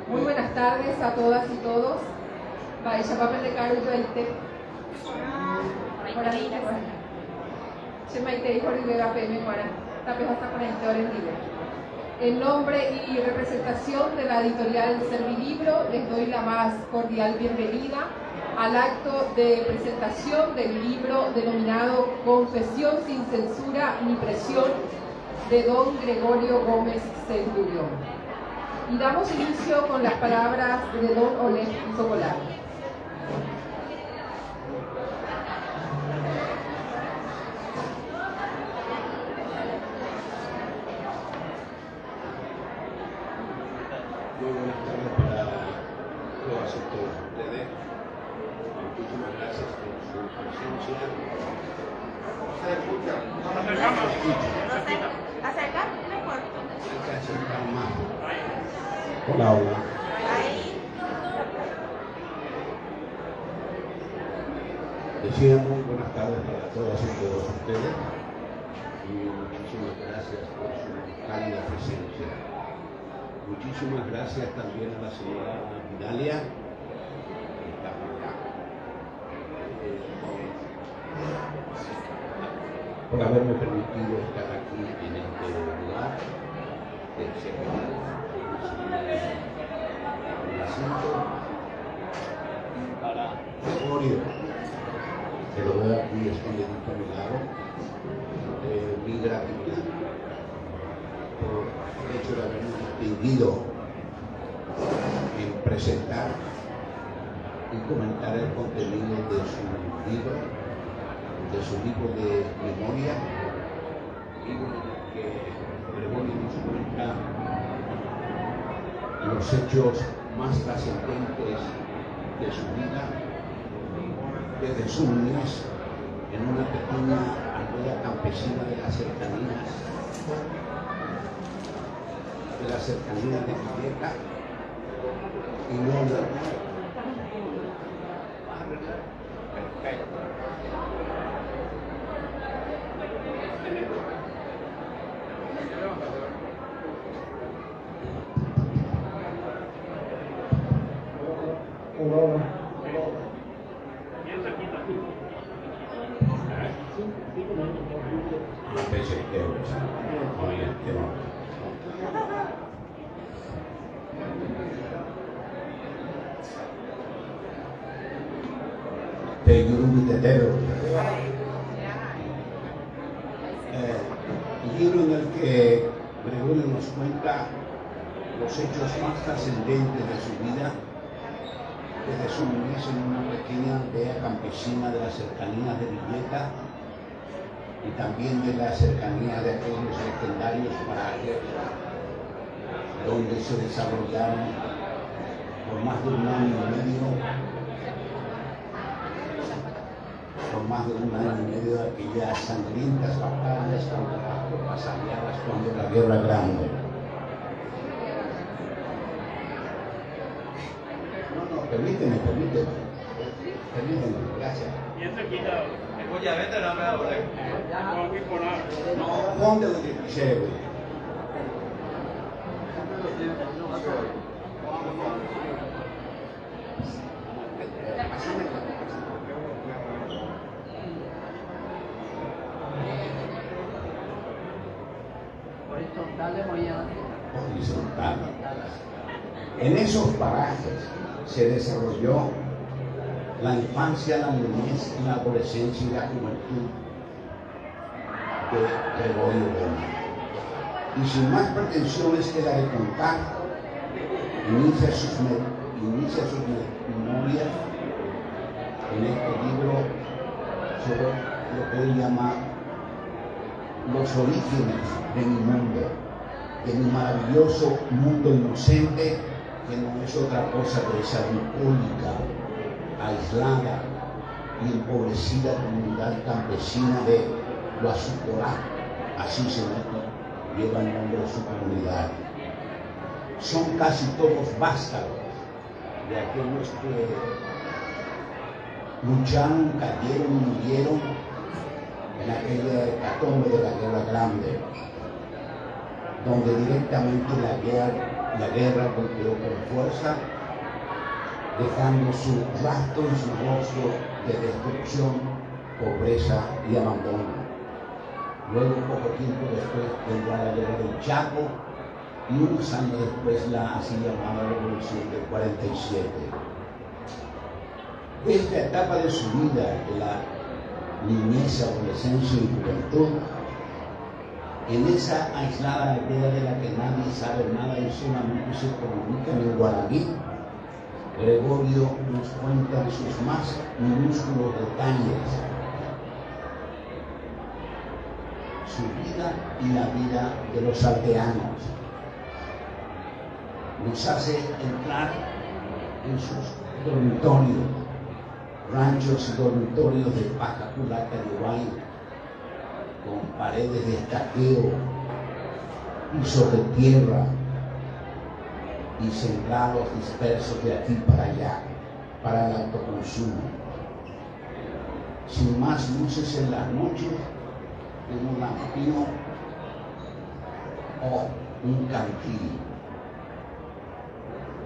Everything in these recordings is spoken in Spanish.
Muy buenas tardes a todas y todos. En nombre y representación de la editorial Servilibro, les doy la más cordial bienvenida al acto de presentación del libro denominado Confesión sin censura ni presión, de don Gregorio Gómez Centurión. Y damos inicio con las palabras de don Oleg Sokolov. Muy buenas tardes para todas y todos ustedes. Muchísimas gracias por su presencia. ¿Se escucha? Acercar mejor. Hay que acercar más. Hola, hola. Decía muy buenas tardes para todas y todos ustedes y muchísimas gracias por su cálida presencia. Muchísimas gracias también a la señora Vidalia, que está por acá, por haberme permitido estar aquí en este lugar del secretario del asunto para Gregorio, que lo veo aquí escondidito a mi lado, mi gratitud por el hecho de habernos distinguido en presentar y comentar el contenido de su libro de memoria, libro en el que Gregorio nos cuenta los hechos más trascendentes de su vida, desde su niñez en una pequeña aldea campesina de las cercanías de Villeta y luego perfecto. Libro en el que Gregorio nos cuenta los hechos más trascendentes de su vida, desde su niñez en una pequeña aldea campesina de las cercanías de Villeta y también de las cercanías de aquellos legendarios parajes donde se desarrollaron por más de un año y medio de aquellas sangrientas batallas contra las tropas aliadas cuando la Guerra Grande. No, permíteme, gracias. No, ponte lo que quisiera. En esos parajes se desarrolló la infancia, la niñez, la adolescencia y la juventud de Gregorio Gómez. Y sin más pretensiones que la de contar, inicia sus memorias en este libro sobre lo que él llama los orígenes de mi mundo, de mi maravilloso mundo inocente, que no es otra cosa que esa bucólica, aislada y empobrecida comunidad campesina de Guasucorá, así se lleva el nombre de su comunidad. Son casi todos vástagos de aquellos que lucharon, cayeron y murieron en aquella hecatombe de la Guerra Grande, donde directamente la guerra la guerra golpeó con fuerza, dejando su rastro y su rostro de destrucción, pobreza y abandono. Luego, poco tiempo después, vendrá la guerra del Chaco y unos años después la así llamada Revolución del 47. Esta etapa de su vida, de la niñez, adolescencia y juventud, en esa aislada aldea de la que nadie sabe nada y solamente se comunican en guaraní, Gregorio nos cuenta de sus más minúsculos detalles, su vida y la vida de los aldeanos. Nos hace entrar en sus dormitorios, ranchos y dormitorios de paja, culaca y guay, con paredes de estaqueo, pisos de tierra y sembrados dispersos de aquí para allá, para el autoconsumo. Sin más luces en las noches, en un lampino o un cantil.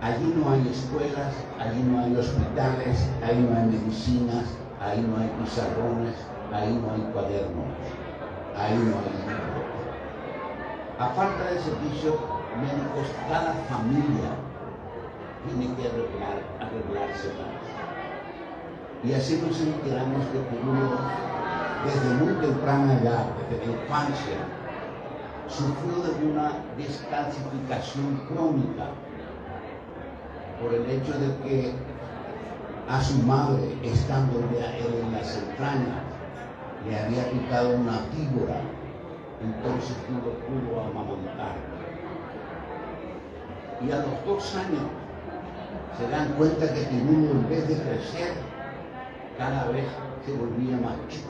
Allí no hay escuelas, allí no hay hospitales, ahí no hay medicinas, ahí no hay pizarrones, ahí no hay cuadernos, ahí no hay libros. A falta de servicios médicos, cada familia tiene que arreglárselas. Y así nos enteramos que Pirulo, desde muy temprana edad, desde la infancia, sufrió de una descalcificación crónica por el hecho de que a su madre, estando ya él en las entrañas, le había picado una víbora, entonces no lo pudo amamantar. Y a los 2 años se dan cuenta que Pirulo, en vez de crecer, cada vez se volvía más chico.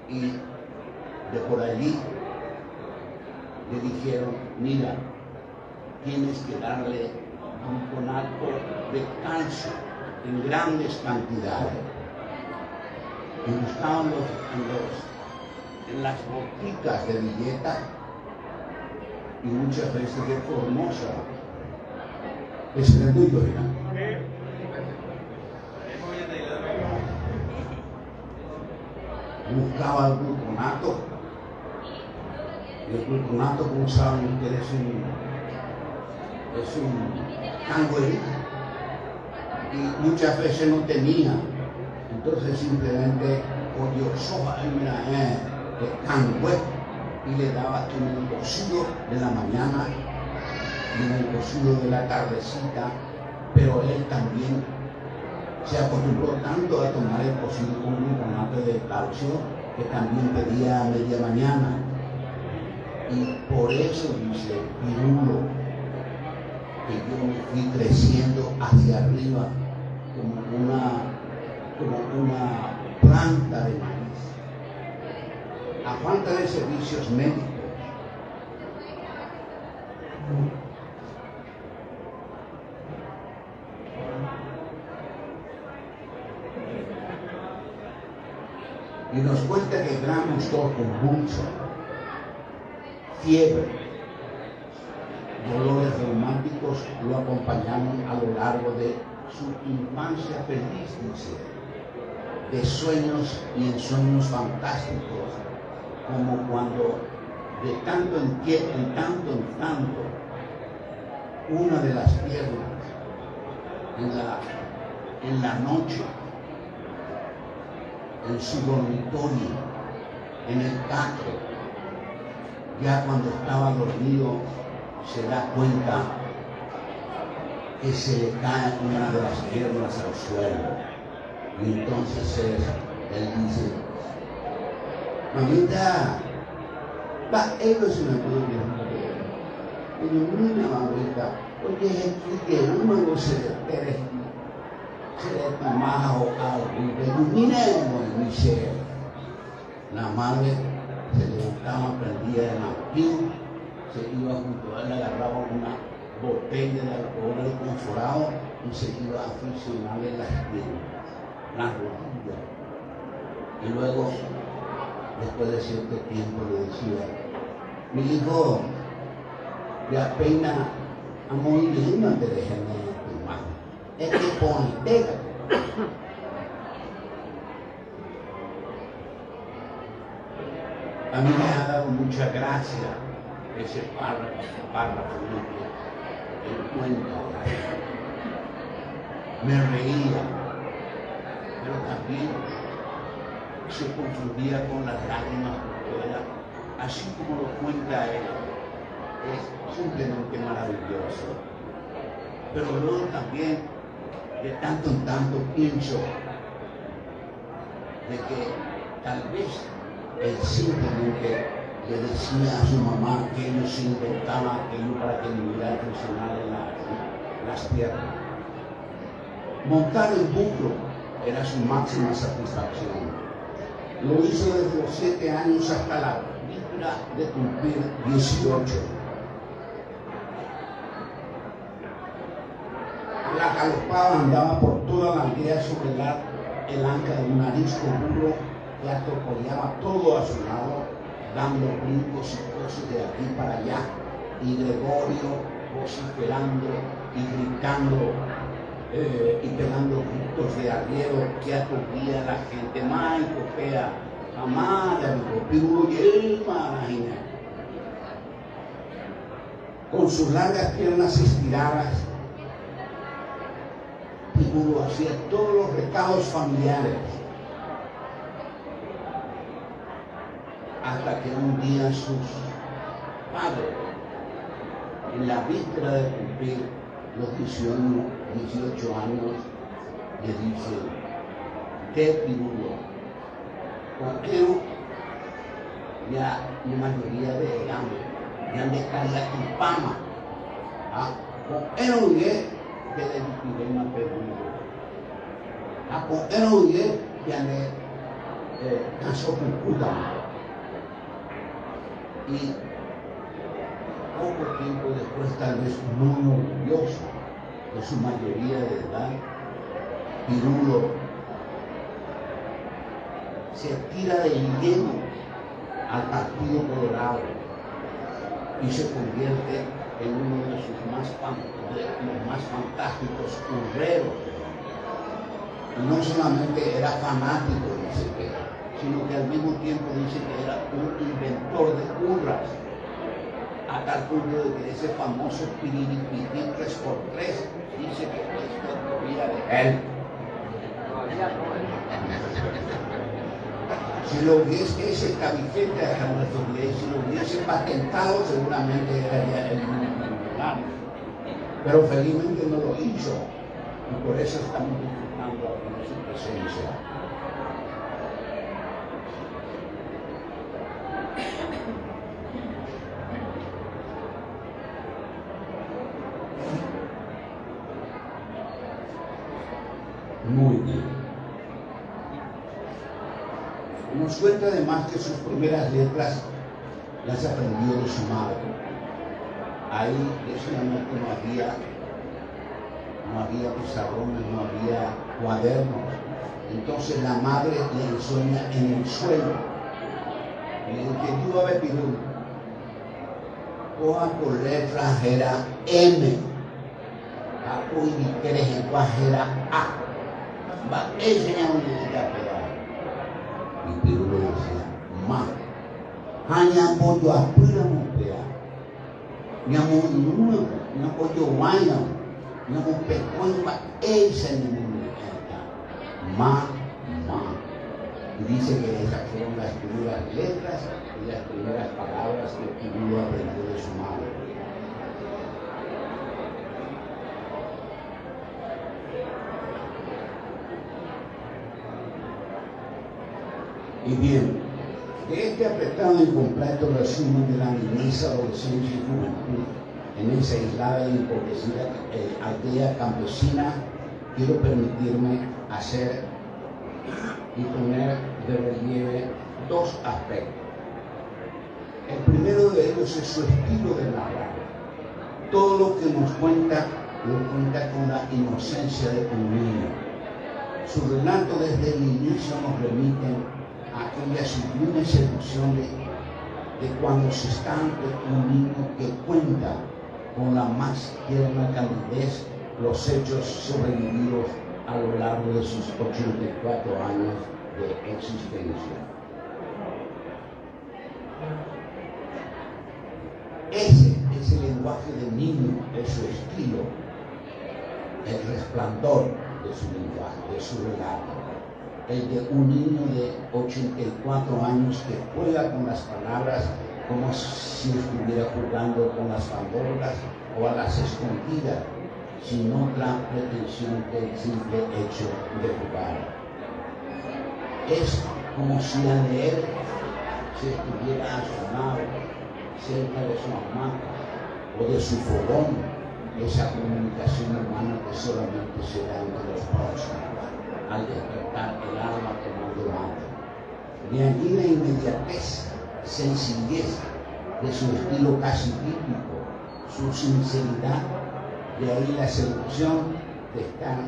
Y de por allí le dijeron: mira, tienes que darle gluconato de calcio en grandes cantidades. Y buscaban en las boticas de Villeta y muchas veces de Formosa. Ese era tuyo, ¿verdad? Buscaba el gluconato. Y el gluconato, como saben ustedes, es un canguerito. Y muchas veces no tenía. Entonces simplemente cogió soja de cangüe y le daba en el cocido de la mañana y en el cocido de la tardecita, pero él también se acostumbró tanto a tomar el cocido con gluconato de calcio que también pedía a media mañana. Y por eso dice Pirulo que yo me fui creciendo hacia arriba como una planta de maíz. A falta de servicios médicos, y nos cuenta que gran dolor convulso, fiebre, dolores reumáticos lo acompañaron a lo largo de su infancia feliz, dice, de sueños y ensueños fantásticos, como cuando de tanto en tanto una de las piernas en la noche, en su dormitorio, en el patio, ya cuando estaba dormido, se da cuenta que se le cae una de las piernas al suelo. Y entonces él dice: mamita, eso es una cosa. Y yo, mira, mamita, porque es que uno se le majo algo. Miremos, dice la madre. Se levantaba, prendía el lampín, se iba junto a él, agarraba una botella de alcohol conforado y se iba a friccionarle las piernas, las rodillas. Y luego, después de cierto tiempo, le decía: mi hijo, y apenas a muy bien de dejarme tu mano. Es que pone, deja. A mí me ha dado mucha gracia ese párrafo, el cuento. Me reía, pero también se confundía con las lágrimas, porque era así como lo cuenta él. Es simplemente maravilloso. Pero luego también, de tanto en tanto, pienso de que tal vez él simplemente le decía a su mamá que ellos se inventaban aquello para que viviera funcionar en las tierras. Montar el burro era su máxima satisfacción. Lo hizo desde los 7 años hasta la víspera de cumplir 18. La galopaba andaba por toda la aldea sobre el anca de un arisco burro que atropollaba todo a su lado, dando brincos y cosas de aquí para allá, y Gregorio vociferando y gritando y pegando gritos de arriero que aturdía a la gente. Mai, copea, amada, pirulo, yelma, con sus largas piernas estiradas, Pirulo hacía todos los recados familiares. Hasta que un día sus padres, en la víspera de cumplir los 18 años, le dicen: ¿qué, Pirulo? ¿Por qué no? Ya la mayoría de edad, ya han descargado tu pama. ¿Por qué no llegué? Que le dije una pregunta. ¿Por qué no llegué? Ya le cansó con puta. Y poco tiempo después, tal vez muy orgulloso de su mayoría de edad, Pirulo se tira de lleno al Partido Colorado y se convierte en uno de sus los más fantásticos curreros. Y no solamente era fanático, dice que, sino que al mismo tiempo dice que era un inventor de curras, a tal punto de que ese famoso piriripitín 3x3 dice que es factoría de él. Si lo hubiese, ese cabicete hasta nuestro ley, si lo hubiese patentado, seguramente era ya el lugar. Pero felizmente no lo hizo, y por eso estamos disfrutando de su presencia. Muy bien. Nos cuenta además que sus primeras letras las aprendió de su madre. Ahí precisamente no había pizarrones, no había cuadernos. Entonces la madre le enseña en el suelo. Y le dice: yo a ver, Pirulo, coja por letras era M, a hoy ni quieres en era A. Va a enseñar una letra pedal. Y Pirulo decía: ma, hanya pollo apura mopea, nyamo nuna, nyamo pollo guaya, nyamo pecuenba, esa ni ma. Y dice que esas fueron las primeras letras y las primeras palabras que Pirulo aprendió de su madre. Y bien, de este apretado y completo resumen de la niñez, adolescencia y juventud en esa aislada y empobrecida aldea campesina, quiero permitirme hacer y poner de relieve dos aspectos. El primero de ellos es su estilo de narrar. Todo lo que nos cuenta, lo cuenta con la inocencia de un niño. Su relato desde el inicio nos remite a aquella sublime seducción de cuando se está ante un niño que cuenta con la más tierna calidez los hechos sobrevividos a lo largo de sus 84 años de existencia. Ese es el lenguaje del niño, es su estilo, el resplandor de su lenguaje, de su relato. El de un niño de 84 años que juega con las palabras como si estuviera jugando con las pandorgas o a las escondidas, sin otra pretensión que el simple hecho de jugar. Es como si al leer se estuviera a su lado, cerca de su hamaca o de su fogón, esa comunicación humana que solamente se da entre los próximos, al despertar el alma tomando mate. De allí la inmediatez, sencillez de su estilo casi bíblico, su sinceridad, de ahí la seducción de estar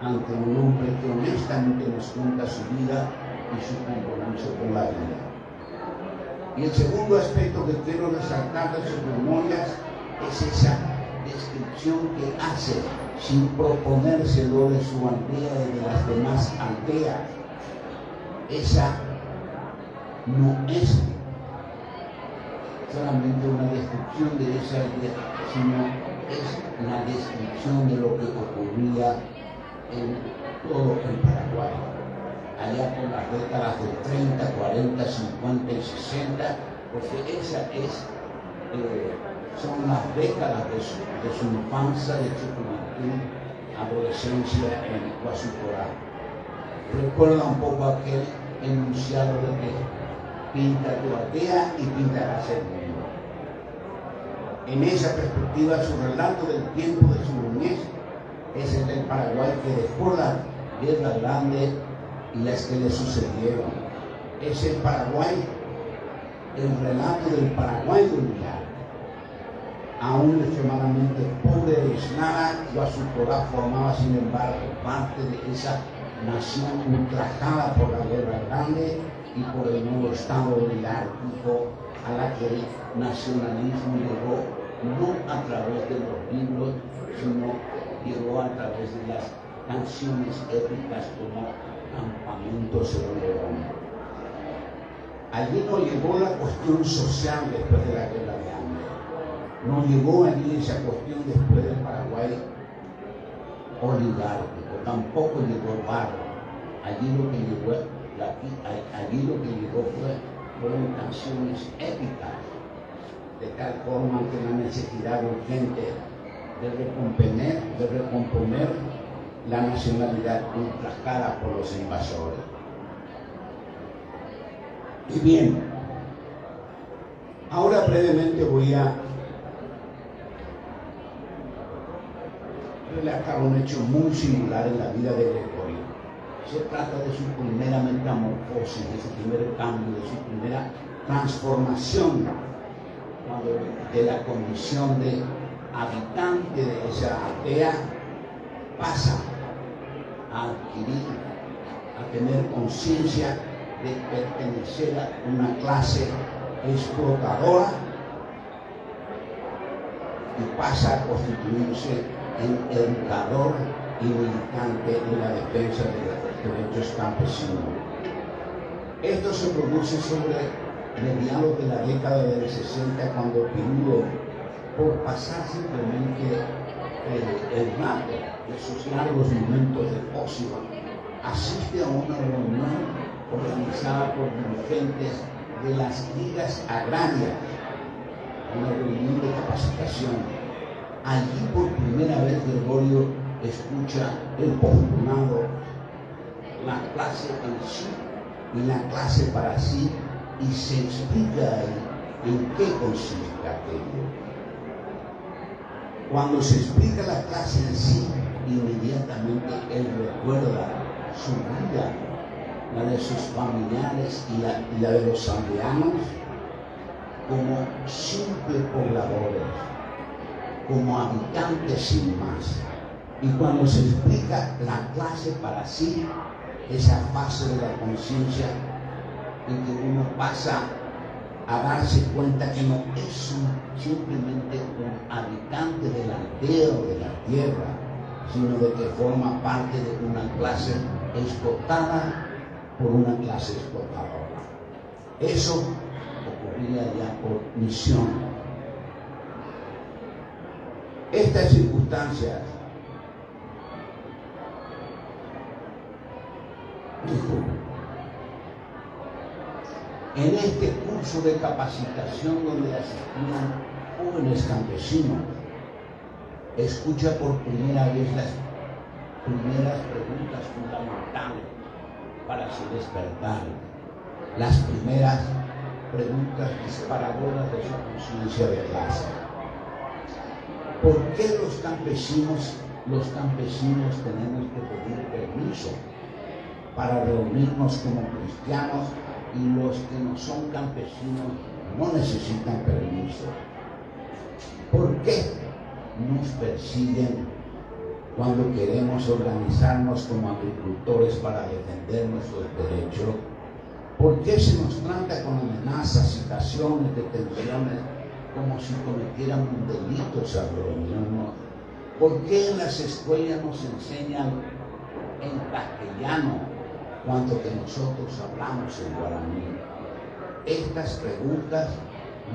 ante un hombre que honestamente nos cuenta su vida y su compromiso con la vida. Y el segundo aspecto que quiero resaltar de sus memorias es esa descripción que hace sin proponérselo de su aldea y de las demás aldeas. Esa no es solamente una descripción de esa aldea, sino es la descripción de lo que ocurría en todo el Paraguay. Allá por las décadas de 30, 40, 50 y 60, porque son las décadas de su infancia, de su juventud, adolescencia en Guasucorá. Recuerda un poco aquel enunciado de que pinta tu aldea y pintarás el mundo. En esa perspectiva, su relato del tiempo de su niñez es el del Paraguay que dejó la Guerra Grande y las que le sucedieron. Es el Paraguay, el relato del Paraguay mundial. Aún extremadamente pobre e aislada, Guasucorá formaba sin embargo parte de esa nación ultrajada por la Guerra Grande y por el nuevo Estado oligárquico a la que el nacionalismo llegó no a través de los libros, sino llegó a través de las canciones épicas como Campamento Cerro León. Allí no llegó la cuestión social después de la Guerra de Hambre. No llegó allí esa cuestión después del Paraguay oligárquico, tampoco llegó el barro. Allí lo que llegó fueron canciones épicas, de tal forma que la necesidad urgente de recomponer la nacionalidad ultrajada por los invasores. Y bien, ahora brevemente voy a relatar un hecho muy singular en la vida de Gregorio. Se trata de su primera metamorfosis, de su primer cambio, de su primera transformación, cuando de la condición de habitante de esa aldea pasa a adquirir, a tener conciencia de pertenecer a una clase explotadora y pasa a constituirse en educador y militante en la defensa de los derechos campesinos. Esto se produce sobre mediados de la década del 60, cuando Pirulo, por pasar simplemente el rato de sus largos momentos de ocio, asiste a una reunión organizada por dirigentes de las ligas agrarias, una reunión de capacitación. Allí por primera vez Gregorio escucha el postulado, la clase en sí y la clase para sí, y se explica ahí en qué consiste aquello. Cuando se explica la clase en sí, inmediatamente él recuerda su vida, la de sus familiares y la de los aldeanos, como simples pobladores, como habitantes sin más. Y cuando se explica la clase para sí, esa fase de la conciencia en que uno pasa a darse cuenta que no es simplemente un habitante de la aldea o de la tierra, sino de que forma parte de una clase explotada por una clase explotadora. Eso ocurría ya por misión. Estas circunstancias en este curso de capacitación donde asistían jóvenes campesinos, escucha por primera vez las primeras preguntas fundamentales para su despertar, las primeras preguntas disparadoras de su conciencia de clase. ¿Por qué los campesinos tenemos que pedir permiso para reunirnos como cristianos y los que no son campesinos no necesitan permiso? ¿Por qué nos persiguen cuando queremos organizarnos como agricultores para defender nuestros derechos? ¿Por qué se nos trata con amenazas, citaciones, detenciones, como si cometiéramos un delito al reunirnos? ¿Por qué en las escuelas nos enseñan en castellano cuando que nosotros hablamos en guaraní? Estas preguntas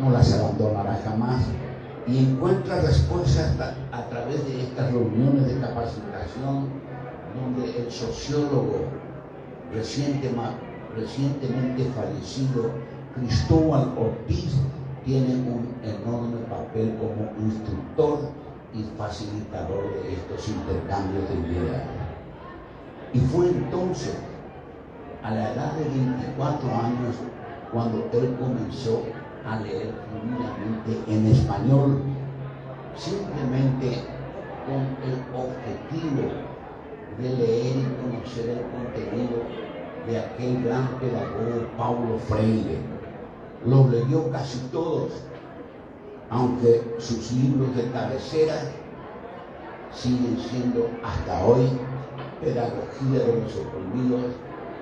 no las abandonará jamás y encuentra respuestas a través de estas reuniones de capacitación donde el sociólogo recientemente fallecido Cristóbal Ortiz tiene un enorme papel como instructor y facilitador de estos intercambios de ideas. Y fue entonces, a la edad de 24 años, cuando él comenzó a leer fluidamente en español, simplemente con el objetivo de leer y conocer el contenido de aquel gran pedagogo Paulo Freire. Los leyó casi todos, aunque sus libros de cabecera siguen siendo hasta hoy Pedagogía de los Oprimidos,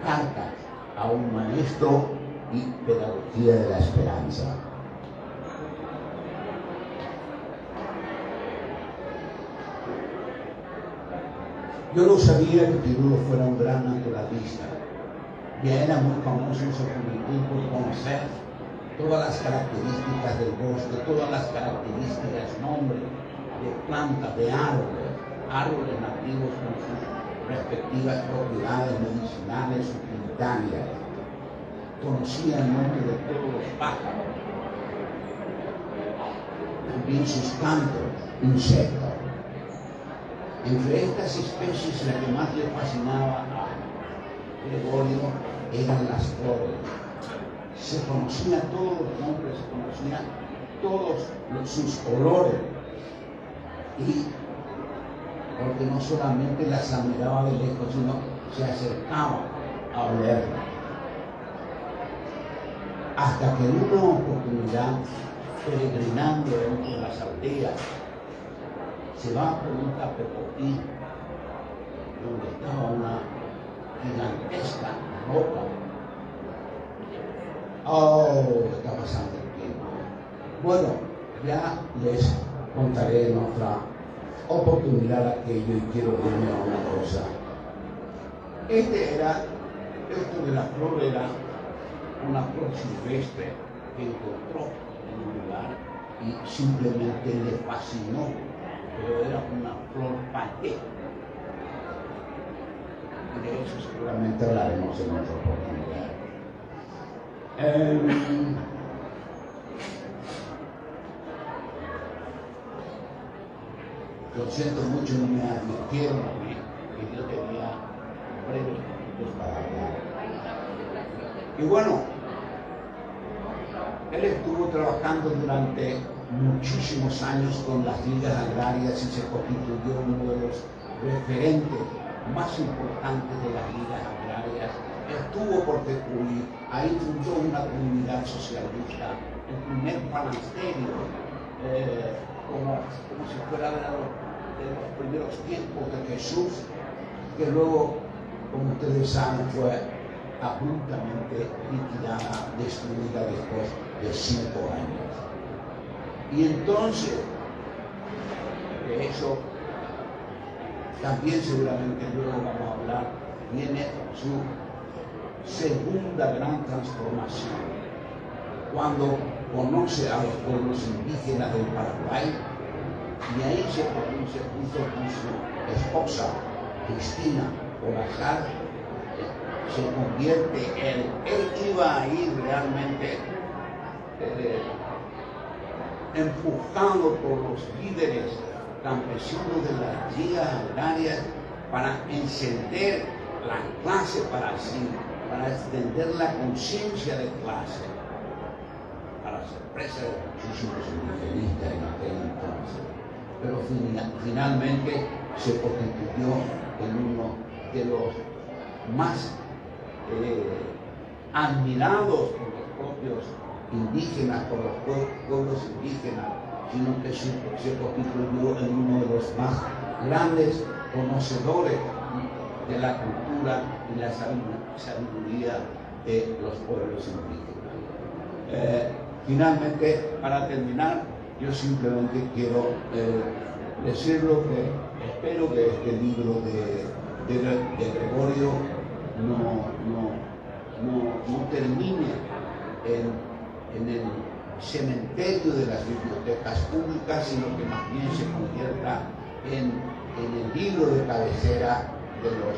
Cartas a un Maestro y Pedagogía de la Esperanza. Yo no sabía que Pirulo fuera un gran naturalista. Ya era muy famoso en su juventud por conocer todas las características del bosque, todas las características, nombres de plantas, de árboles nativos con sus respectivas propiedades medicinales, utilitarias. Conocía el nombre de todos los pájaros, también sus cantos, insectos. Entre estas especies, la que más le fascinaba a Gregorio eran las flores. Se conocían todos los nombres, se conocían todos sus olores. Y porque no solamente las admiraba de lejos, sino se acercaba a olerlas. Hasta que en una oportunidad, peregrinando entre las aldeas, se va por un tapepotí donde estaba una gigantesca roca. Está pasando el tiempo. Bueno, ya les contaré en otra oportunidad aquello y quiero irme a una cosa. Esto de la flor era una flor silvestre que encontró en un lugar y simplemente le fascinó, pero era una flor paquete. Y de eso seguramente hablaremos en otra oportunidad. Lo siento mucho, no me advirtieron a mí que yo tenía breves minutos para hablar. Y bueno, él estuvo trabajando durante muchísimos años con las ligas agrarias y se constituyó uno de los referentes más importantes de las ligas agrarias. Estuvo por Tecuy, ahí fundó una comunidad socialista, el primer panasterio, como si fuera de los primeros tiempos de Jesús, que luego, como ustedes saben, fue abruptamente liquidada, destruida después de 5 años. Y entonces, de eso también seguramente luego vamos a hablar, viene su segunda gran transformación, cuando conoce a los pueblos indígenas del Paraguay, y ahí se produce junto con su esposa, Cristina Olazar, se convierte él iba a ir realmente empujado por los líderes campesinos de las ligas agrarias para encender la clase, para extender la conciencia de clase, para sorpresa de muchísimos indigenistas en aquel entonces. Pero finalmente se constituyó en uno de los más admirados por los propios indígenas, por los pueblos indígenas, sino que se constituyó en uno de los más grandes conocedores de la cultura y la sabiduría de los pueblos indígenas. Finalmente, para terminar, yo simplemente quiero decirlo que espero que este libro de Gregorio no termine en el cementerio de las bibliotecas públicas, sino que más bien se convierta en el libro de cabecera de los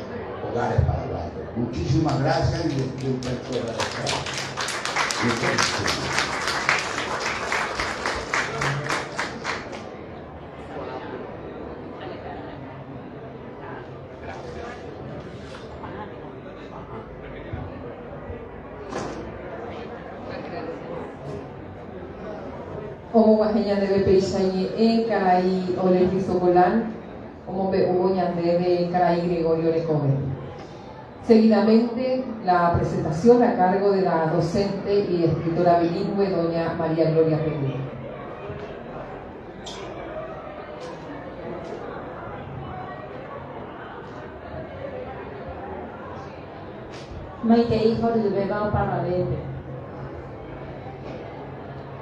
hogares paraguayos. Muchísimas gracias y les pido un resto de Como guajeña de Peixañe en Caray Oleg Socolán, como Begoña de Caray Gregorio Lecome. Seguidamente, la presentación a cargo de la docente y escritora bilingüe doña María Gloria Peña. Maite hijo de Vega Parravete.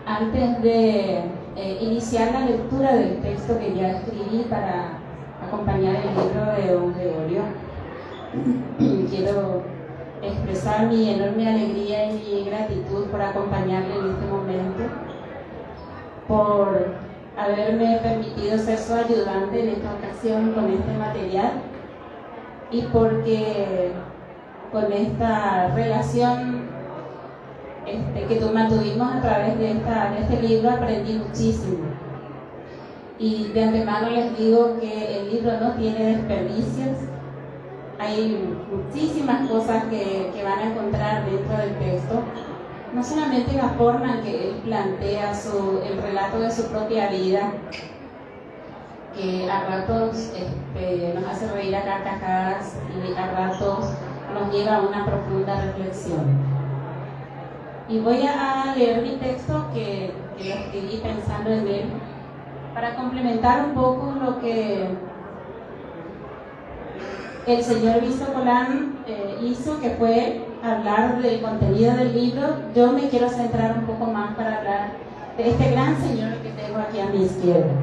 Antes de iniciar la lectura del texto que ya escribí para acompañar el libro de don Gregorio, quiero expresar mi enorme alegría y mi gratitud por acompañarle en este momento, por haberme permitido ser su ayudante en esta ocasión con este material, y porque con esta relación que mantuvimos a través de este libro aprendí muchísimo. Y de antemano les digo que el libro no tiene desperdicios. Hay muchísimas cosas que van a encontrar dentro del texto. No solamente la forma en que él plantea el relato de su propia vida, que a ratos nos hace reír a carcajadas y a ratos nos lleva a una profunda reflexión. Y voy a leer mi texto que lo escribí pensando en él para complementar un poco lo que el señor Socolán hizo, que fue hablar del contenido del libro. Yo me quiero centrar un poco más para hablar de este gran señor que tengo aquí a mi izquierda.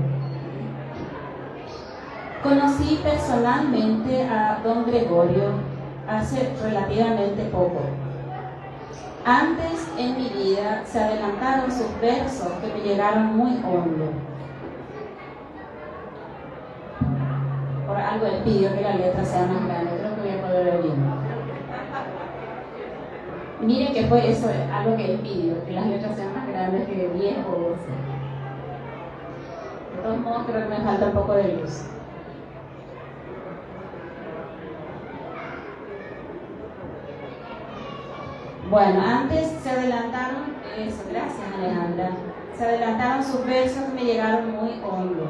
Conocí personalmente a don Gregorio hace relativamente poco. Antes en mi vida se adelantaron sus versos que me llegaron muy hondo. Por algo él pidió que la letra sea más grande, creo que voy a poder ver bien. Miren que fue eso, algo que él pidió, que las letras sean más grandes que 10 o 12. De todos modos creo que me falta un poco de luz. Bueno, antes se adelantaron, eso, gracias Alejandra, se adelantaron sus versos que me llegaron muy hondo.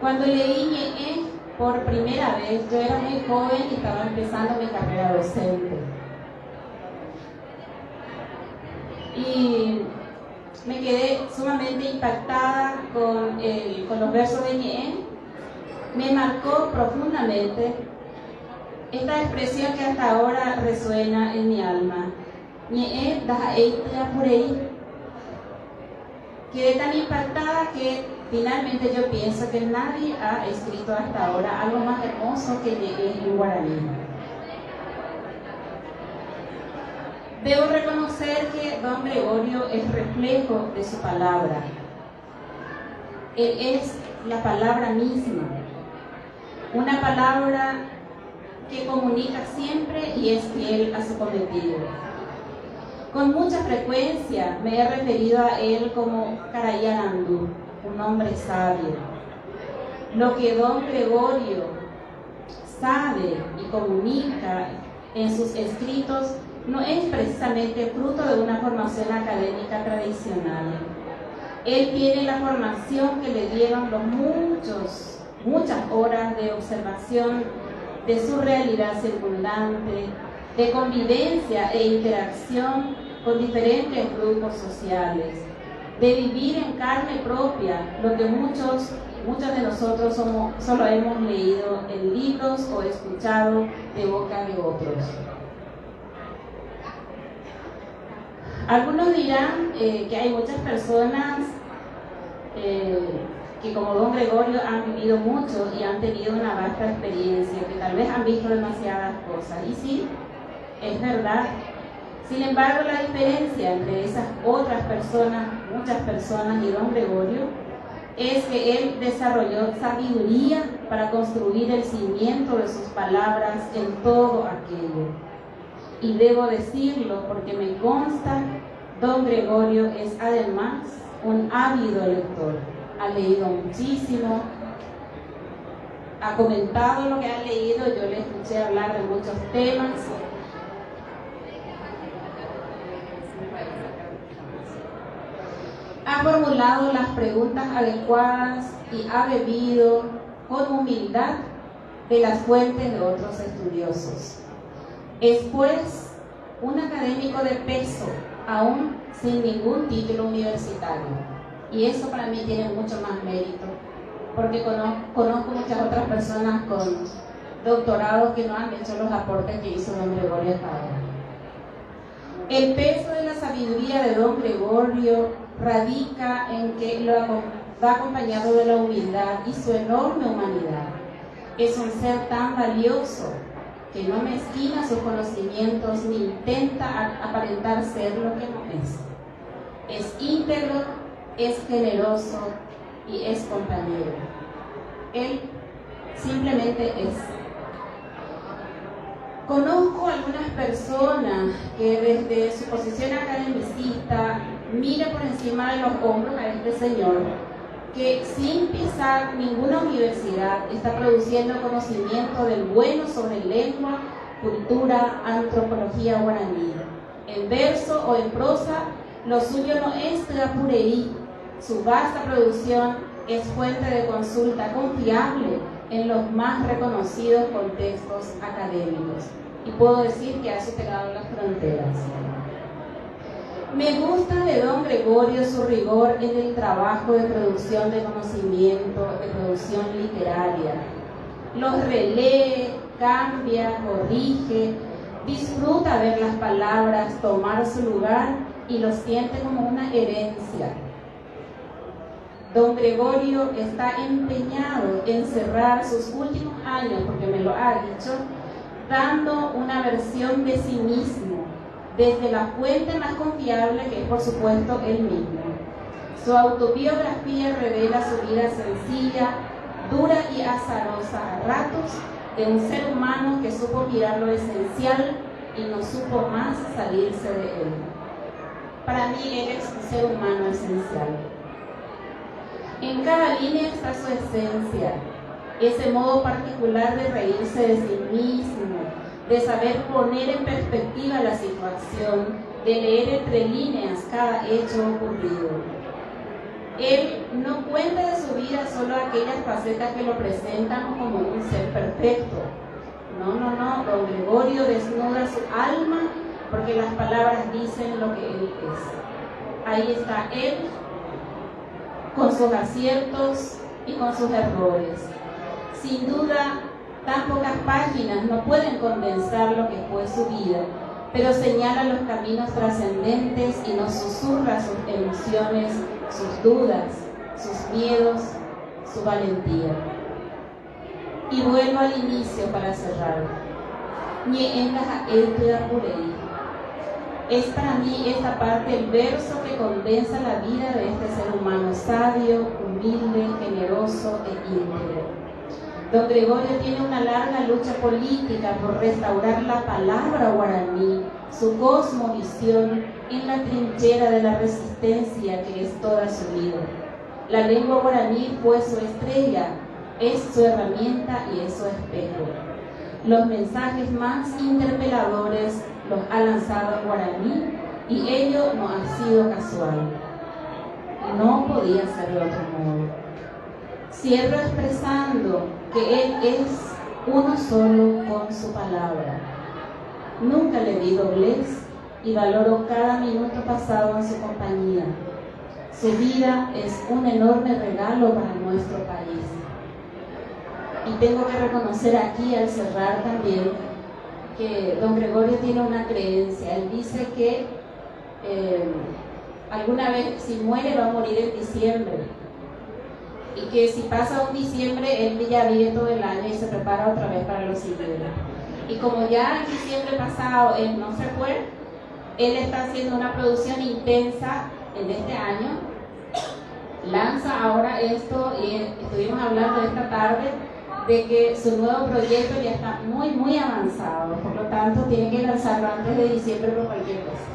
Cuando leí Ñe'e por primera vez, yo era muy joven y estaba empezando mi carrera docente. Y me quedé sumamente impactada con los versos de Ñe'e. Me marcó profundamente esta expresión que hasta ahora resuena en mi alma. Quedé tan impactada que finalmente yo pienso que nadie ha escrito hasta ahora algo más hermoso que en guaraní. Debo reconocer que don Gregorio es reflejo de su palabra. Él es la palabra misma, una palabra que comunica siempre y es fiel a su cometido. Con mucha frecuencia me he referido a él como Carayanandú, un hombre sabio. Lo que don Gregorio sabe y comunica en sus escritos no es precisamente fruto de una formación académica tradicional. Él tiene la formación que le dieron los muchas horas de observación de su realidad circundante, de convivencia e interacción con diferentes grupos sociales, de vivir en carne propia lo que muchos de nosotros solo hemos leído en libros o escuchado de boca de otros. Algunos dirán que hay muchas personas que como don Gregorio han vivido mucho y han tenido una vasta experiencia, que tal vez han visto demasiadas cosas. Y sí, es verdad. Sin embargo, la diferencia entre esas otras personas, muchas personas, y don Gregorio, es que él desarrolló sabiduría para construir el cimiento de sus palabras en todo aquello. Y debo decirlo porque me consta, don Gregorio es además un ávido lector. Ha leído muchísimo, ha comentado lo que ha leído, yo le escuché hablar de muchos temas. Ha formulado las preguntas adecuadas y ha bebido con humildad de las fuentes de otros estudiosos. Es pues un académico de peso, aún sin ningún título universitario. Y eso para mí tiene mucho más mérito, porque conozco muchas otras personas con doctorados que no han hecho los aportes que hizo don Gregorio hasta ahora. El peso de la sabiduría de don Gregorio radica en que lo va acompañado de la humildad y su enorme humanidad. Es un ser tan valioso que no mezquina sus conocimientos ni intenta aparentar ser lo que no es. Es íntegro, es generoso y es compañero. Él simplemente es. Conozco algunas personas que desde su posición academicista mira por encima de los hombros a este señor que sin pisar ninguna universidad está produciendo conocimiento del bueno sobre lengua, cultura, antropología guaraní. En verso o en prosa, lo suyo no es trapureí. Su vasta producción es fuente de consulta confiable en los más reconocidos contextos académicos. Y puedo decir que ha superado las fronteras. Me gusta de don Gregorio su rigor en el trabajo de producción de conocimiento, de producción literaria. Los relee, cambia, corrige, disfruta ver las palabras tomar su lugar y los siente como una herencia. Don Gregorio está empeñado en cerrar sus últimos años, porque me lo ha dicho, dando una versión de sí mismo, desde la fuente más confiable que es por supuesto él mismo. Su autobiografía revela su vida sencilla, dura y azarosa a ratos, de un ser humano que supo mirar lo esencial y no supo más salirse de él. Para mí él es un ser humano esencial. En cada línea está su esencia, ese modo particular de reírse de sí mismo, de saber poner en perspectiva la situación, de leer entre líneas cada hecho ocurrido. Él no cuenta de su vida solo aquellas facetas que lo presentan como un ser perfecto. No, don Gregorio desnuda su alma porque las palabras dicen lo que él es. Ahí está él, con sus aciertos y con sus errores. Sin duda, Tan pocas páginas no pueden condensar lo que fue su vida, pero señala los caminos trascendentes y nos susurra sus emociones, sus dudas, sus miedos, su valentía. Y vuelvo al inicio para cerrar. Es para mí esta parte el verso que condensa la vida de este ser humano sabio, humilde, generoso e íntegro. Don Gregorio tiene una larga lucha política por restaurar la palabra guaraní, su cosmovisión en la trinchera de la resistencia que es toda su vida. La lengua guaraní fue su estrella, es su herramienta y es su espejo. Los mensajes más interpeladores los ha lanzado en guaraní y ello no ha sido casual. No podía ser de otro modo. Cierro expresando que Él es uno solo con su palabra. Nunca le di doblez y valoro cada minuto pasado en su compañía. Su vida es un enorme regalo para nuestro país. Y tengo que reconocer aquí al cerrar también que don Gregorio tiene una creencia. Él dice que alguna vez si muere va a morir en diciembre. Y que si pasa un diciembre, él ya vive todo el año y se prepara otra vez para lo siguiente. Y como ya en diciembre pasado él no se fue, él está haciendo una producción intensa en este año. Lanza ahora esto, y estuvimos hablando esta tarde, de que su nuevo proyecto ya está muy avanzado. Por lo tanto, tiene que lanzarlo antes de diciembre por cualquier cosa.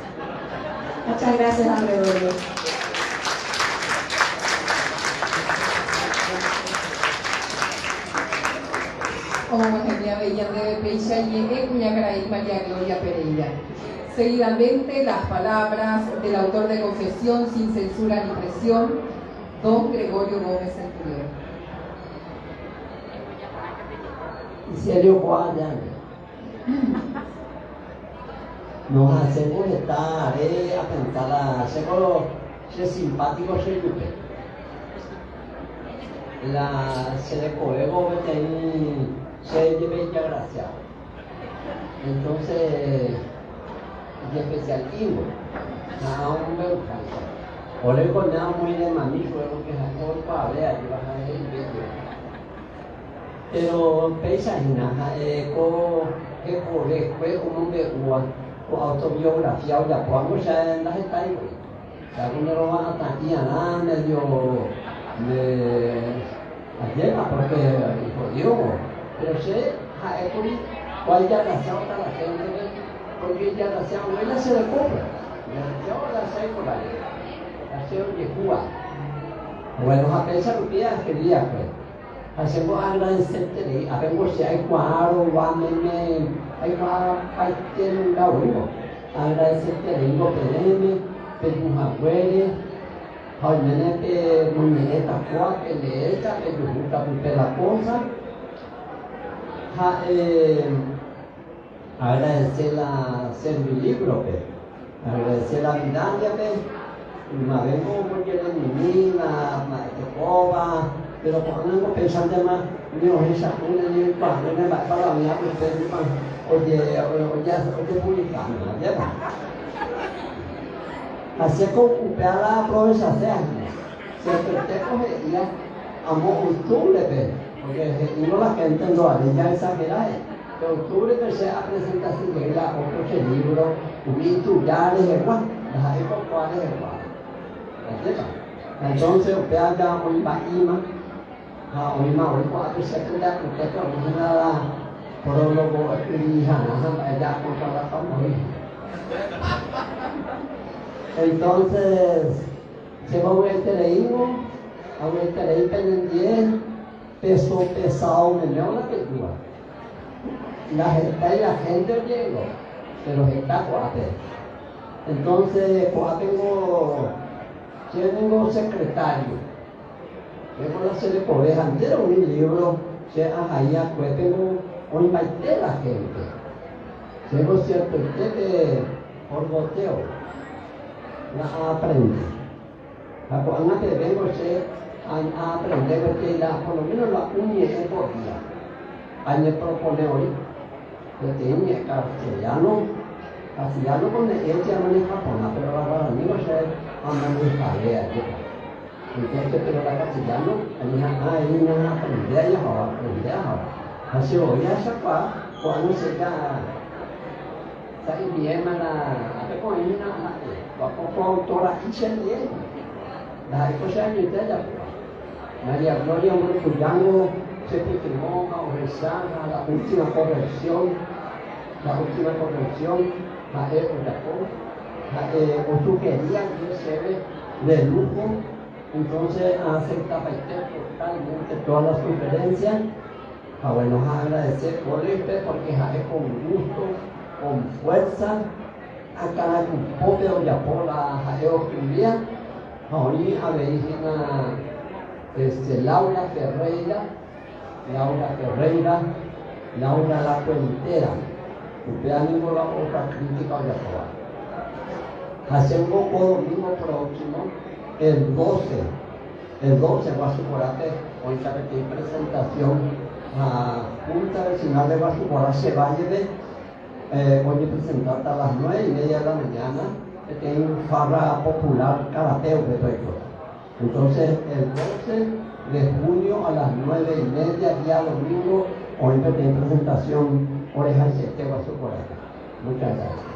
Muchas gracias, don Gregorio. María Bella de Peixa y Cuñacaray María Gloria Pereira. Seguidamente, las palabras del autor de Confesión sin censura ni presión, don Gregorio Gómez Centurión. Serio guardián. Nos hacemos estar a pensar, ser simpático, ser lupe. Se le coego se lleve ya gracia. Entonces, y especial Ivo, nada un me gusta. O le nada muy de mamífero, que es algo para ver, ahí vas a ver el vídeo. Pero paisajína, fue como con autobiografía, o ya podemos ya en las etapas. Ya uno lo va a estar medio ayer, porque jodió. Pero sé, cuál ya nació la gente, porque ya nació, ella se le compra. Nació la secular, nació Yehua. Bueno, a pensar lo que quería, pues. Hacemos agradecerte, habemos si hay cuadro, hay cuadro, hay tiene un lado, agradecerte, vengo pedeme, pedimos abuelos, Jaime muñeca, que le echa, que yo gusta la cosa. Agradecer la servilibro, agradecer la medalla, me vengo porque de mi vida, la pero cuando pensando más, no es esa una ni el padre, no va para la vida, oye, publicando, ¿verdad? Así como ocupar la promesa sea, se te ya amo octubre, porque no la gente no vale ya exagerada, pero octubre que sea presentación de la otro libro, un intuyares, ¿verdad? Las épocas de ¿verdad? Entonces, ocupar ya un baima. Hoy hoy cuatro secundas, porque no nada, prólogo, ya contra la familia. Entonces, se va a ver el pendiente, peso pesado, menor la película. La gente llegó, pero está cuate. Entonces, yo tengo secretario. Tengo la serie por entera un libro, se ahí pues tengo un invité la gente. Tengo cierto que por goteo la aprende. La cual que vengo a aprender porque por lo menos la uña es por día. Ahí me propone hoy, yo tenía castellano con ella no es japonés, pero la guaraní no sé, jalea, entonces, pero la castellano, ahí no aprendí ahora. Así voy a sacar, cuando se ya, sai bien a ver con ella, poco autora y se lee. La cosa es que ya, María Gloria Murcuyano se firmó a rezar a la última corrección, a o tú querías que se ve de lujo, entonces aceptaba totalmente todas las sugerencias. Bueno, agradecer por porque es con gusto, con fuerza, a cada grupo de Yapola, escribía, hoy a ver Laura la cuentera, vean ninguna otra crítica de Yapola. Hacemos domingo próximo, el 12 Guasucorate, hoy sabe que hay presentación a Junta Vecinal de Guasucorate, se va a llevar, hoy presentar hasta las 9:30 de la mañana, que tiene un farra popular karateo de todo. Entonces, el 12 de junio a las 9:30, día domingo, hoy tiene presentación Oreja y Sete Guasucorate. Muchas gracias.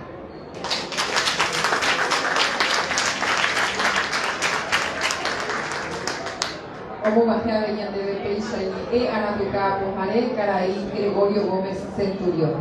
Como bajé a Bellande de Peixa y Anatuca Pojaré, Caraí, Gregorio Gómez Centurión.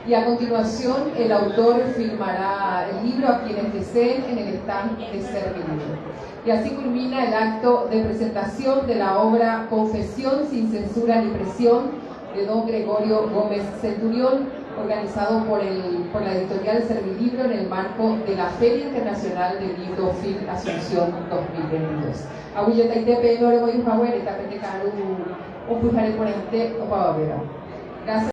Y a continuación, el autor firmará el libro a quienes deseen en el stand de Servilibro. Y así culmina el acto de presentación de la obra Confesión sin censura ni presión de don Gregorio Gómez Centurión, organizado por la editorial Servilibro en el marco de la Feria Internacional del Libro FIL Asunción 2022. Aguilleta y tepe, no le voy a favor, esta pete caru, un pujaré por el te, o para ver. Gracias.